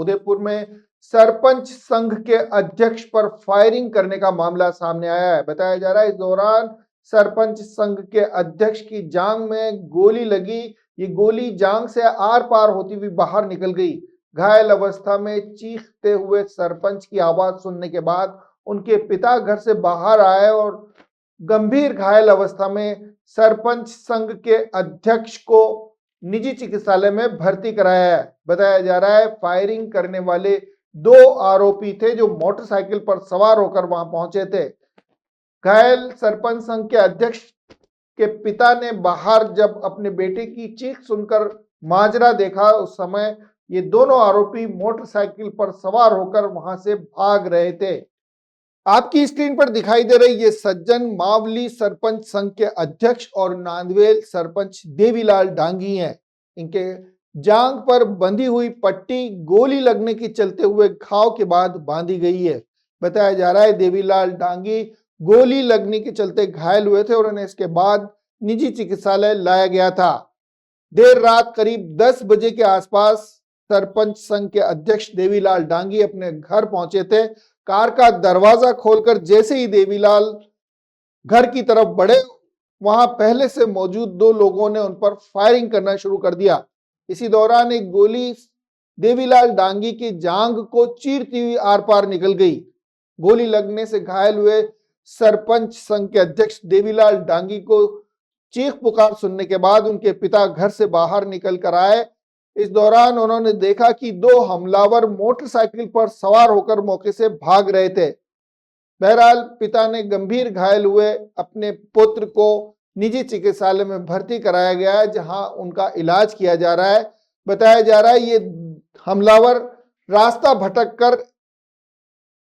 उदयपुर में सरपंच संघ के अध्यक्ष पर फायरिंग करने का मामला सामने आया है। बताया जा रहा है इस दौरान सरपंच संघ के अध्यक्ष की जांघ में गोली लगी। ये गोली जांघ से आर पार होती हुई बाहर निकल गई। घायल अवस्था में चीखते हुए सरपंच की आवाज सुनने के बाद उनके पिता घर से बाहर आए और गंभीर घायल अवस्था में सरपंच संघ के अध्यक्ष को निजी चिकित्सालय में भर्ती कराया है। बताया जा रहा है फायरिंग करने वाले दो आरोपी थे जो मोटरसाइकिल पर सवार होकर वहां पहुंचे थे। घायल सरपंच संघ के अध्यक्ष के पिता ने बाहर जब अपने बेटे की चीख सुनकर माजरा देखा, उस समय ये दोनों आरोपी मोटरसाइकिल पर सवार होकर वहां से भाग रहे थे। आपकी स्क्रीन पर दिखाई दे रही ये सज्जन मावली सरपंच संघ के अध्यक्ष और नांदवेल सरपंच देवीलाल डांगी हैं। इनके जांघ पर बंधी हुई पट्टी गोली लगने के चलते हुए घाव के बाद बांधी गई है। बताया जा रहा है देवीलाल डांगी गोली लगने के चलते घायल हुए थे और उन्हें इसके बाद निजी चिकित्सालय लाया गया था। देर रात करीब 10 बजे के आसपास सरपंच संघ के अध्यक्ष देवीलाल डांगी अपने घर पहुंचे थे। कार का दरवाजा खोलकर जैसे ही देवीलाल घर की तरफ बढ़े, वहां पहले से मौजूद दो लोगों ने उन पर फायरिंग करना शुरू कर दिया। इसी दौरान एक गोली देवीलाल डांगी की जांघ को चीरती हुई आर पार निकल गई। गोली लगने से घायल हुए सरपंच संघ के अध्यक्ष देवीलाल डांगी को चीख पुकार सुनने के बाद उनके पिता घर से बाहर निकल कर आए। इस दौरान उन्होंने देखा कि दो हमलावर मोटरसाइकिल पर सवार होकर मौके से भाग रहे थे। बहरहाल पिता ने गंभीर घायल हुए अपने पुत्र को निजी चिकित्सालय में भर्ती कराया गया है, जहां उनका इलाज किया जा रहा है। बताया जा रहा है ये हमलावर रास्ता भटक कर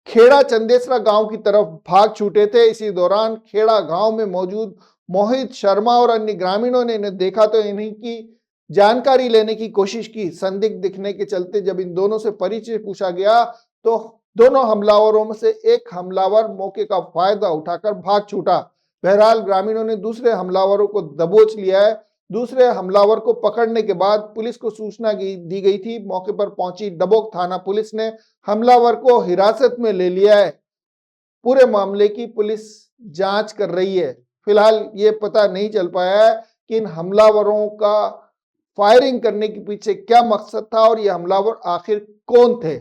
खेड़ा चंदेसरा गांव की तरफ भाग छूटे थे। इसी दौरान खेड़ा गांव में मौजूद मोहित शर्मा और अन्य ग्रामीणों ने इन्हें देखा तो इन्हीं की जानकारी लेने की कोशिश की। संदिग्ध दिखने के चलते जब इन दोनों से परिचय पूछा गया तो दोनों हमलावरों में से एक हमलावर मौके का फायदा उठाकर भाग छूटा। बहरहाल ग्रामीणों ने दूसरे हमलावरों को दबोच लिया है। दूसरे हमलावर को पकड़ने के बाद पुलिस को सूचना दी गई थी। मौके पर पहुंची डबोक थाना पुलिस ने हमलावर को हिरासत में ले लिया है। पूरे मामले की पुलिस जांच कर रही है। फिलहाल ये पता नहीं चल पाया है कि इन हमलावरों का फायरिंग करने के पीछे क्या मकसद था और ये हमलावर आखिर कौन थे।